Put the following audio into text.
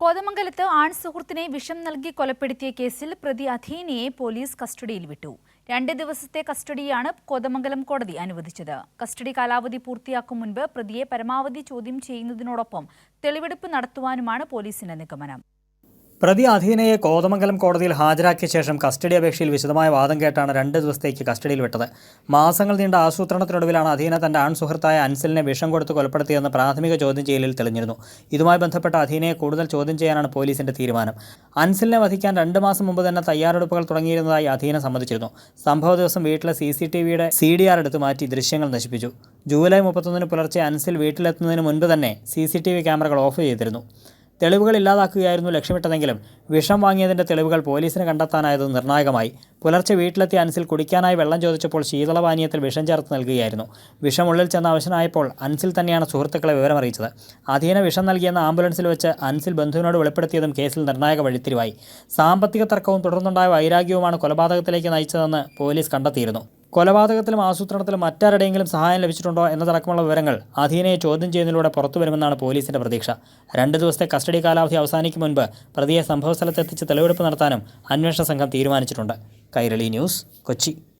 കോതമംഗലത്ത് ആൺസുഹൃത്തിനെ വിഷം നൽകി കൊലപ്പെടുത്തിയ കേസിൽ പ്രതി അധീനയെ പോലീസ് കസ്റ്റഡിയിൽ വിട്ടു. 2 ദിവസത്തെ കസ്റ്റഡിയാണ് കോതമംഗലം കോടതി അനുവദിച്ചത്. കസ്റ്റഡി കാലാവധി പൂർത്തിയാക്കും മുൻപ് പ്രതിയെ പരമാവധി ചോദ്യം ചെയ്യുന്നതിനോടൊപ്പം തെളിവെടുപ്പ് നടത്തുവാനുമാണ് പോലീസിന്റെ നിഗമനം. പ്രതി അധീനയെ കോതമംഗലം കോടതിയിൽ ഹാജരാക്കിയ ശേഷം കസ്റ്റഡി അപേക്ഷയിൽ വിശദമായ വാദം കേട്ടാണ് 2 ദിവസത്തേക്ക് കസ്റ്റഡിയിൽ വിട്ടത്. മാസങ്ങൾ നീണ്ട ആസൂത്രണത്തിനൊടുവിലാണ് അധീന തന്റെ ആൺസുഹൃത്തായ അൻസിലിനെ വിഷം കൊടുത്ത് കൊലപ്പെടുത്തിയെന്ന് പ്രാഥമിക ചോദ്യം ചെയ്യലിൽ തെളിഞ്ഞിരുന്നു. ഇതുമായി ബന്ധപ്പെട്ട അധീനയെ കൂടുതൽ ചോദ്യം ചെയ്യാനാണ് പോലീസിന്റെ തീരുമാനം. അൻസിലിനെ വധിക്കാൻ 2 മാസം മുമ്പ് തന്നെ തയ്യാറെടുപ്പുകൾ തുടങ്ങിയിരുന്നതായി അധീന സമ്മതിച്ചിരുന്നു. സംഭവ ദിവസം വീട്ടിലെ CCTVയുടെ CDR എടുത്തു മാറ്റി ദൃശ്യങ്ങൾ നശിപ്പിച്ചു. ജൂലൈ 31 പുലർച്ചെ അൻസിൽ വീട്ടിലെത്തുന്നതിന് മുൻപ് തന്നെ CCTV ക്യാമറകൾ ഓഫ് ചെയ്തിരുന്നു. തെളിവുകൾ ഇല്ലാതാക്കുകയായിരുന്നു ലക്ഷ്യമിട്ടതെങ്കിലും വിഷം വാങ്ങിയതിൻ്റെ തെളിവുകൾ പോലീസിന് കണ്ടെത്താനായത് നിർണായകമായി. പുലർച്ചെ വീട്ടിലെത്തിയ അൻസിൽ കുടിക്കാനായി വെള്ളം ചോദിച്ചപ്പോൾ ശീതളപാനീയത്തിൽ വിഷം ചേർത്ത് നൽകുകയായിരുന്നു. വിഷം ഉള്ളിൽ ചെന്ന് അവശനായപ്പോൾ അൻസിൽ തന്നെയാണ് സുഹൃത്തുക്കളെ വിവരമറിയിച്ചത്. അധീന വിഷം നൽകിയെന്ന ആംബുലൻസിൽ വെച്ച് അൻസിൽ ബന്ധുവിനോട് വെളിപ്പെടുത്തിയതും കേസിൽ നിർണായക വഴിത്തിരിവായി. സാമ്പത്തിക തർക്കവും തുടർന്നുണ്ടായ വൈരാഗ്യവുമാണ് കൊലപാതകത്തിലേക്ക് നയിച്ചതെന്ന് പോലീസ് കണ്ടെത്തിയിരുന്നു. കൊലപാതകത്തിലും ആസൂത്രണത്തിലും മറ്റാരുടെയെങ്കിലും സഹായം ലഭിച്ചിട്ടുണ്ടോ എന്നതടക്കമുള്ള വിവരങ്ങൾ അധീനയെ ചോദ്യം ചെയ്യുന്നതിലൂടെ പുറത്തുവരുമെന്നാണ് പോലീസിന്റെ പ്രതീക്ഷ. 2 ദിവസത്തെ കസ്റ്റഡി കാലാവധി അവസാനിക്കും മുൻപ് പ്രതിയെ സംഭവസ്ഥലത്തെത്തിച്ച് തെളിവെടുപ്പ് നടത്താനും അന്വേഷണ സംഘം തീരുമാനിച്ചിട്ടുണ്ട്. കൈരളി ന്യൂസ്, കൊച്ചി.